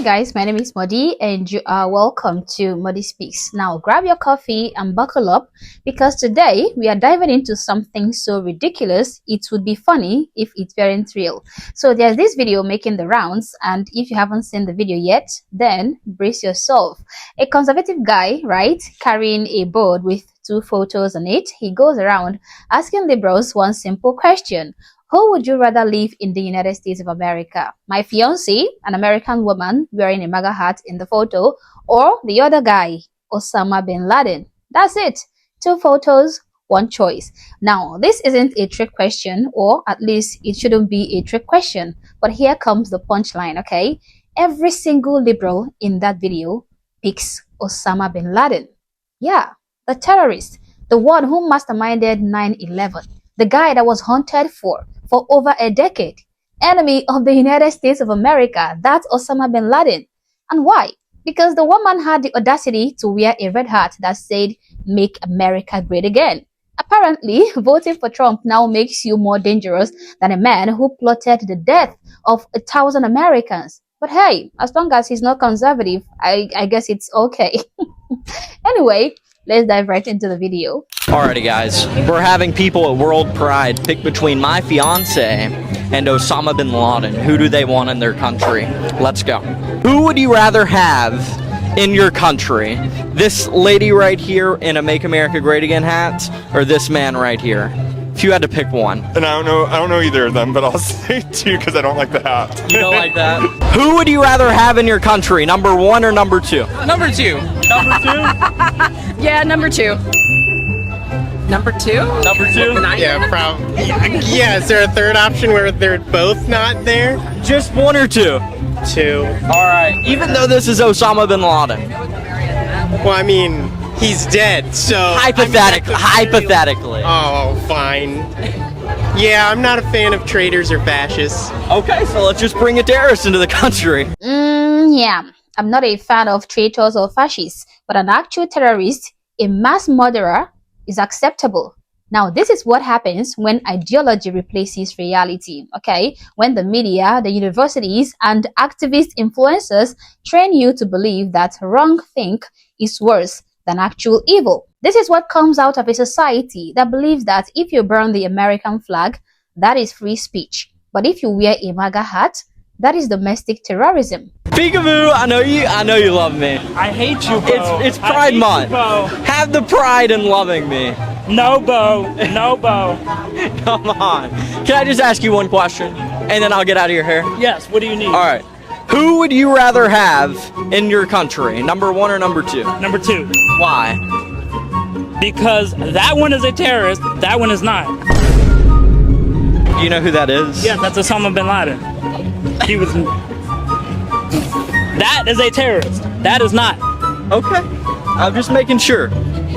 guys, my name is Modi and you are welcome to Modi Speaks. Now grab your coffee and buckle up because today we are diving into something so ridiculous it would be funny if it weren't real. So there's this video making the rounds, and if you haven't seen the video yet, then brace yourself. A conservative guy, right, carrying a board with two photos on it, he goes around asking liberals one simple question. Who would you rather live in the United States of America? My fiancé, an American woman wearing a MAGA hat in the photo, or the other guy, Osama bin Laden? That's it. Two photos, one choice. Now, this isn't a trick question, or at least it shouldn't be a trick question. But here comes the punchline, okay? Every single liberal in that video picks Osama bin Laden. Yeah, the terrorist, the one who masterminded 9/11, the guy that was hunted for over a decade. Enemy of the United States of America, that's Osama bin Laden. And why? Because the woman had the audacity to wear a red hat that said, "Make America Great Again." Apparently, voting for Trump now makes you more dangerous than a man who plotted the death of 1,000 Americans. But hey, as long as he's not conservative, I guess it's okay. Anyway, let's dive right into the video. Alrighty guys, we're having people at World Pride pick between my fiance and Osama bin Laden. Who do they want in their country? Let's go. Who would you rather have in your country? This lady right here in a Make America Great Again hat, or this man right here? If you had to pick one. And I don't know either of them, but I'll say two because I don't like the hat. You don't like that? Who would you rather have in your country? Number one or number two? Number two. Number two? Yeah, number two. Number two? Number two? Yeah, probably. Yeah, is there a third option where they're both not there? Just one or two? Two. Alright, even though this is Osama bin Laden. Well, I mean, he's dead, so... Hypothetically. Oh, fine. Yeah, I'm not a fan of traitors or fascists. Okay, so let's just bring a terrorist into the country. Yeah, I'm not a fan of traitors or fascists, but an actual terrorist, a mass murderer, is acceptable. Now, this is what happens when ideology replaces reality, okay? When the media, the universities, and activist influencers train you to believe that wrong think is worse than actual evil. This is what comes out of a society that believes that if you burn the American flag, that is free speech. But if you wear a MAGA hat, that is domestic terrorism. Peekaboo, I know you love me. I hate you, Bo. It's Pride Month. Have the pride in loving me. No, Bo. No, Bo. Come on. Can I just ask you one question, and then I'll get out of your hair? Yes, what do you need? All right. Who would you rather have in your country? Number one or number two? Number two. Why? Because that one is a terrorist, that one is not. Do you know who that is? Yes, that's Osama bin Laden. He was... That is a terrorist. That is not. Okay. I'm just making sure.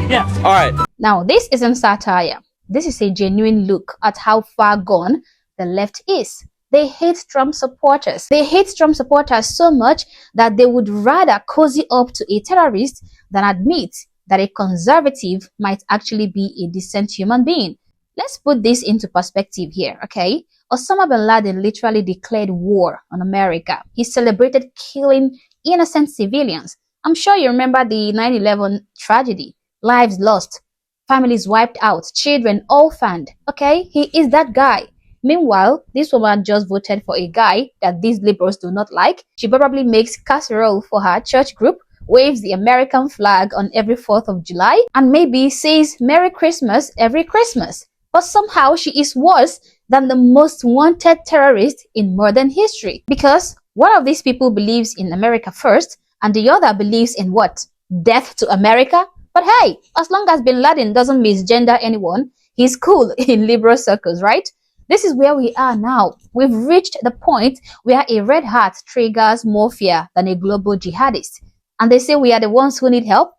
Yes. All right. Now, this isn't satire. This is a genuine look at how far gone the left is. They hate Trump supporters. They hate Trump supporters so much that they would rather cozy up to a terrorist than admit that a conservative might actually be a decent human being. Let's put this into perspective here, okay? Osama bin Laden literally declared war on America. He celebrated killing innocent civilians. I'm sure you remember the 9/11 tragedy. Lives lost, families wiped out, children orphaned, okay? He is that guy. Meanwhile, this woman just voted for a guy that these liberals do not like. She probably makes casserole for her church group, waves the American flag on every 4th of July, and maybe says Merry Christmas every Christmas. But somehow she is worse than the most wanted terrorist in modern history. Because one of these people believes in America first, and the other believes in what? Death to America? But hey, as long as bin Laden doesn't misgender anyone, he's cool in liberal circles, right? This is where we are now. We've reached the point where a red hat triggers more fear than a global jihadist. And they say we are the ones who need help?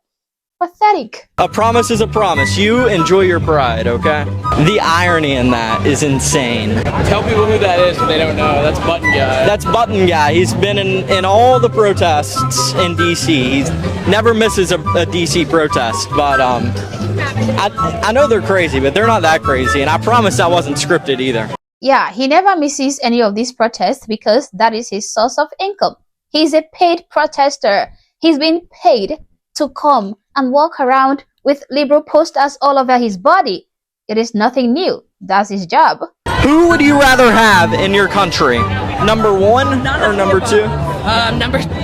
Pathetic. A promise is a promise. You enjoy your pride, okay? The irony in that is insane. Tell people who that is if they don't know. That's Button Guy. That's Button Guy. He's been in all the protests in D.C. He never misses a D.C. protest. But I know they're crazy, but they're not that crazy. And I promise that wasn't scripted either. Yeah, he never misses any of these protests because that is his source of income. He's a paid protester. He's been paid to come and walk around with liberal posters all over his body. It is nothing new. That's his job. Who would you rather have in your country? Number one or number two?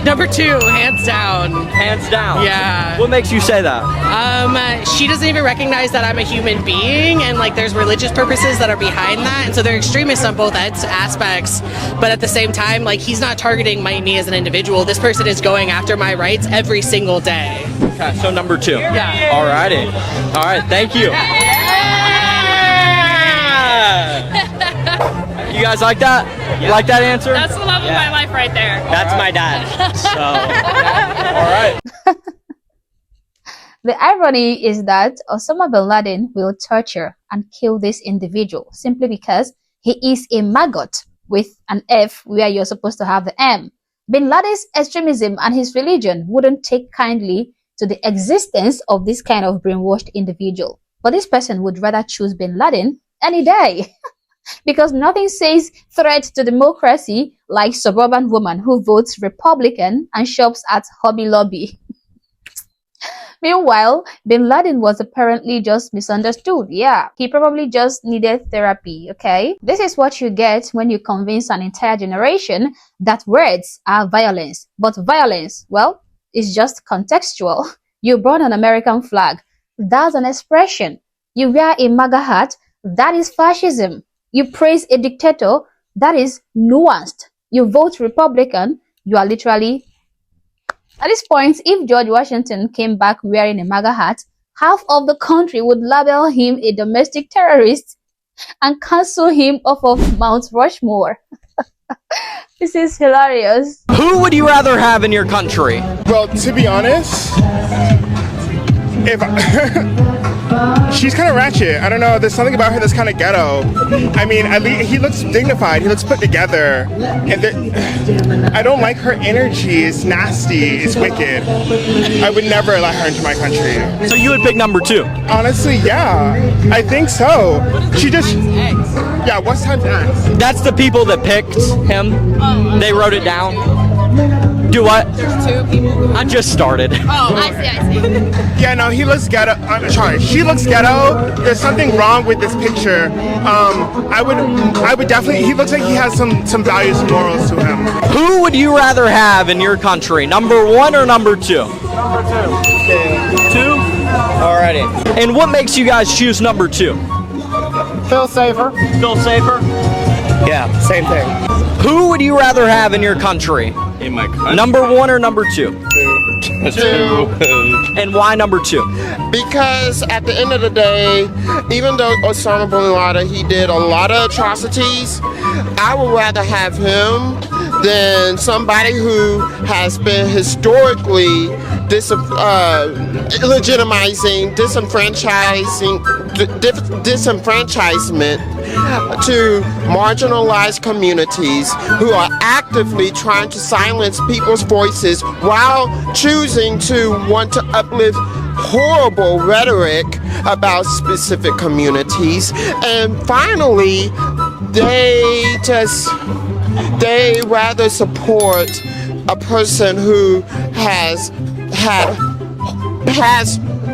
Number two, hands down. Hands down. Yeah. What makes you say that? She doesn't even recognize that I'm a human being, and like there's religious purposes that are behind that, and so they're extremists on both aspects. But at the same time, like he's not targeting me as an individual. This person is going after my rights every single day. Okay, so number two. Yeah. Alrighty. All right. Thank you. You guys like that? You like that answer? That's the love of my life right there. That's my dad. So, all right. The irony is that Osama bin Laden will torture and kill this individual simply because he is a maggot with an F where you're supposed to have the M. Bin Laden's extremism and his religion wouldn't take kindly to the existence of this kind of brainwashed individual. But this person would rather choose bin Laden any day. Because nothing says threat to democracy like suburban woman who votes Republican and shops at Hobby Lobby. Meanwhile, bin Laden was apparently just misunderstood. Yeah, he probably just needed therapy, okay? This is what you get when you convince an entire generation that words are violence. But violence, well, is just contextual. You burn an American flag. That's an expression. You wear a MAGA hat. That is fascism. You praise a dictator. That is nuanced. You vote Republican. You are literally... At this point, if George Washington came back wearing a MAGA hat, half of the country would label him a domestic terrorist and cancel him off of Mount Rushmore. This is hilarious. Who would you rather have in your country? Well, to be honest, if she's kind of ratchet. I don't know. There's something about her that's kind of ghetto. I mean, at least he looks dignified. He looks put together. And I don't like her energy. It's nasty. It's wicked. I would never allow her into my country. So you would pick number two? Honestly, yeah. I think so. She just... Yeah, what's times X? That's the people that picked him. They wrote it down. Do what? There's two people. I just started. Oh, I see. Yeah, no, he looks ghetto. I'm sorry, she looks ghetto. There's something wrong with this picture. I would definitely. He looks like he has some values and morals to him. Who would you rather have in your country? Number one or number two? Number two. Two? Alrighty. And what makes you guys choose number two? Feel safer. Feel safer? Yeah, same thing. Who would you rather have in your country? In my country? Number one or number two? Two. And why number two? Because at the end of the day, even though Osama bin Laden, he did a lot of atrocities, I would rather have him than somebody who has been historically legitimizing, disenfranchisement to marginalized communities who are actively trying to silence people's voices while choosing to want to uplift horrible rhetoric about specific communities. And finally, they rather support a person who has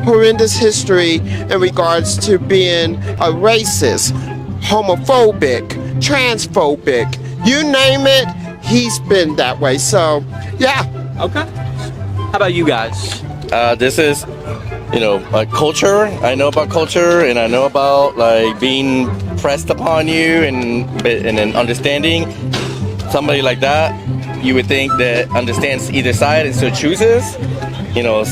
horrendous history in regards to being a racist, homophobic, transphobic, you name it, he's been that way. So, yeah. Okay. How about you guys? This is, a culture. I know about culture, and I know about like being pressed upon you, and then understanding. Somebody like that, you would think that understands either side and still chooses.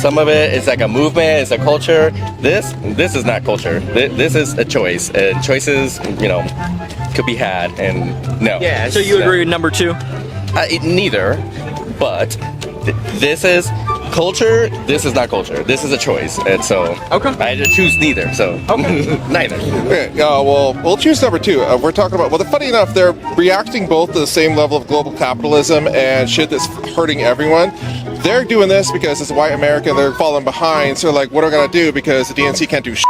Some of it is like a movement, it's a culture. This is not culture. This is a choice, and choices, could be had. And no. Yeah. So you agree with number two? Neither, but this is culture. This is not culture. This is a choice, and so okay. I had to choose neither. So neither. Okay, well, we'll choose number two. We're talking about. Well, funny enough, they're reacting both to the same level of global capitalism and shit that's hurting everyone. They're doing this because it's white America. They're falling behind. So, like, what are we gonna do? Because the DNC can't do shit.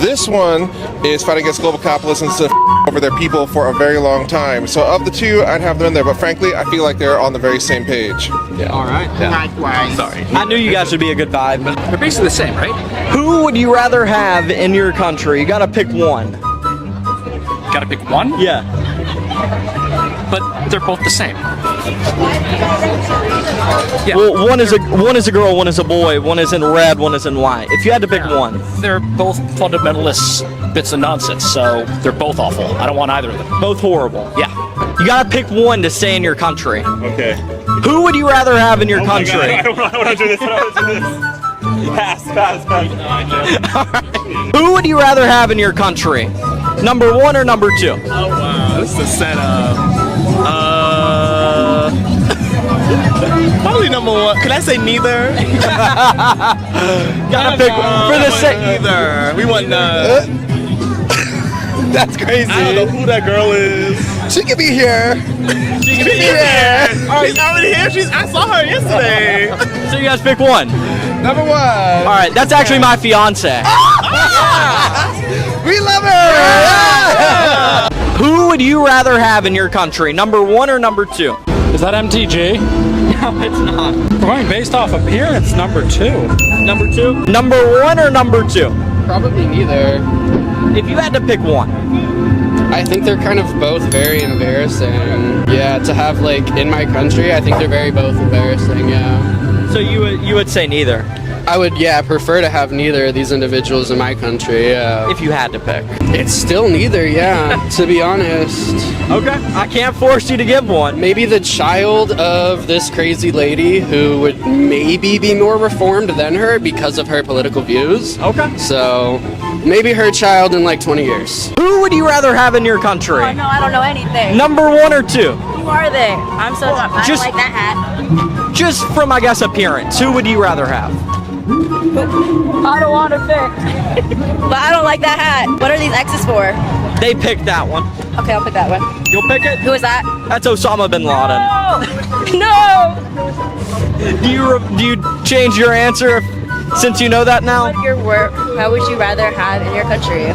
This one is fighting against global capitalism instead of over their people for a very long time. So of the two, I'd have them in there. But frankly, I feel like they're on the very same page. All right. Likewise. Sorry. I knew you guys would be a good vibe, but They're basically the same, right? who would you rather have in your country? You gotta pick one. Gotta pick one, Yeah. but they're both the same. Yeah. Well, one is a girl, one is a boy, one is in red, one is in white. If you had to pick one, They're both fundamentalist bits of nonsense, so they're both awful. I don't want either of them. both horrible. Yeah. You gotta pick one to stay in your country. Okay. Who would you rather have in your country? I don't want to do this. I don't want to do this. Pass. Who would you rather have in your country? Number one or number two? Oh wow, this is a setup. Probably number one. Can I say neither? Gotta pick for the sake. Neither. We want none. That's crazy. I don't know who that girl is. She could be here. She could be here. Oh, she's already here. I saw her yesterday. So you guys pick one. Number one. All right, that's actually my fiance. We love her. Who would you rather have in your country? Number one or number two? Is that MTG? No, it's not. We're going based off appearance, number two. Number two? Number one or number two? Probably neither. If you had to pick one. I think they're kind of both very embarrassing. Yeah, to have like in my country, I think they're very both embarrassing, yeah. So you would say neither. I would, prefer to have neither of these individuals in my country, yeah. If you had to pick. It's still neither, yeah, to be honest. Okay. I can't force you to give one. Maybe the child of this crazy lady who would maybe be more reformed than her because of her political views. Okay. So, maybe her child in like 20 years. Who would you rather have in your country? Oh, no, I don't know anything. Number one or two? Who are they? I'm so I don't just- like that hat. Just from, I guess, appearance. Who would you rather have? I don't want to pick. But I don't like that hat. What are these X's for? They picked that one. Okay, I'll pick that one. You'll pick it? Who is that? That's Osama bin Laden. No! Do you change your answer since you know that now? How would you rather have in your country?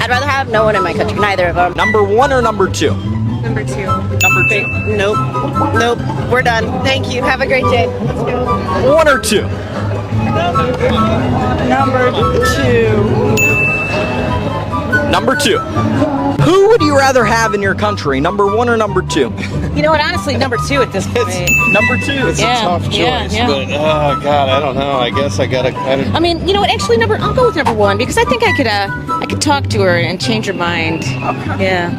I'd rather have no one in my country, neither of them. Number one or number two? Number two. Number two. Nope. We're done. Thank you. Have a great day. One or two? Number two. Number two. Who would you rather have in your country? Number one or number two? You know what? Honestly, number two at this point. Number two. It's a tough choice, But oh god, I don't know. I guess I gotta kind of. I mean, you know what? Actually, I'll go with number one because I think I could talk to her and change her mind. Yeah.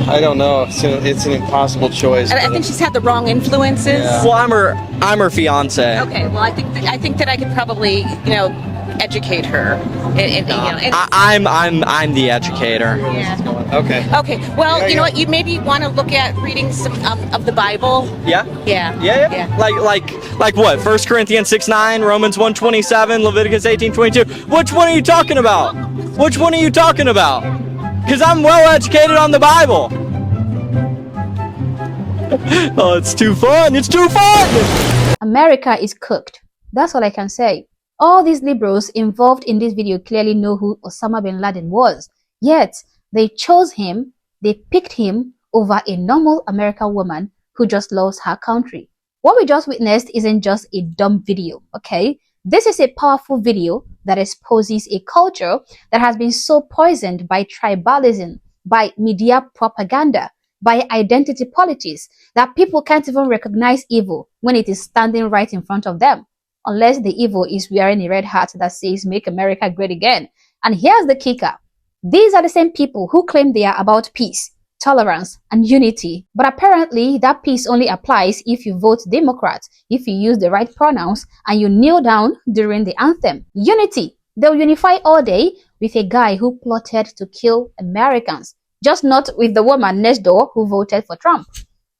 I don't know. It's an impossible choice. I think she's had the wrong influences. Yeah. Well, I'm her fiance. Okay. Well, I think that I could probably, educate her. I'm the educator. Yeah. Okay. Okay. Well, you know what? You maybe want to look at reading some of the Bible. Yeah? Yeah. Yeah. Like what? 1 Corinthians 6:9, Romans 1:27, Leviticus 18:22. Which one are you talking about? Which one are you talking about? Because I'm well educated on the Bible. Oh, it's too fun. It's too fun. America is cooked. That's all I can say. All these liberals involved in this video clearly know who Osama bin Laden was. Yet, they chose him, they picked him over a normal American woman who just loves her country. What we just witnessed isn't just a dumb video, okay? This is a powerful video that exposes a culture that has been so poisoned by tribalism, by media propaganda, by identity politics, that people can't even recognize evil when it is standing right in front of them. Unless the evil is wearing a red hat that says, "Make America Great Again." And here's the kicker. These are the same people who claim they are about peace, tolerance, and unity. But apparently, that peace only applies if you vote Democrat, if you use the right pronouns, and you kneel down during the anthem. Unity. They'll unify all day with a guy who plotted to kill Americans. Just not with the woman next door who voted for Trump.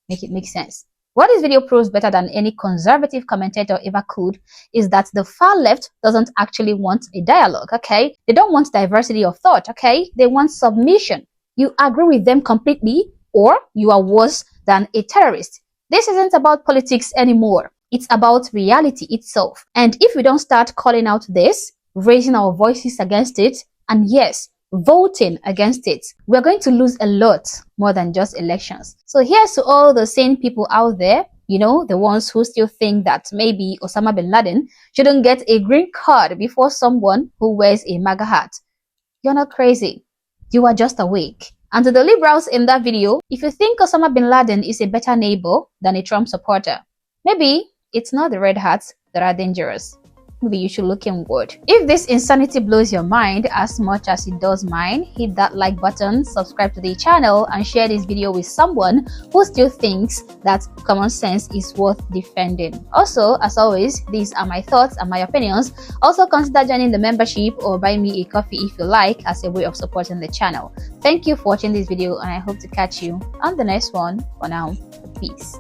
Make it make sense. What this video proves better than any conservative commentator ever could is that the far left doesn't actually want a dialogue, okay? They don't want diversity of thought, okay? They want submission. You agree with them completely, or you are worse than a terrorist. This isn't about politics anymore. It's about reality itself. And if we don't start calling out this, raising our voices against it, and yes, voting against it, we're going to lose a lot more than just elections. So here's to all the sane people out there, you know, the ones who still think that maybe Osama bin Laden shouldn't get a green card before someone who wears a MAGA hat. You're not crazy. You are just awake. And to the liberals in that video, if you think Osama bin Laden is a better neighbor than a Trump supporter, maybe it's not the red hats that are dangerous. Maybe you should look inward. If this insanity blows your mind as much as it does mine, hit that like button, subscribe to the channel, and share this video with someone who still thinks that common sense is worth defending. Also, as always, these are my thoughts and my opinions. Also, consider joining the membership or buy me a coffee if you like, as a way of supporting the channel. Thank you for watching this video, and I hope to catch you on the next one. For now, peace.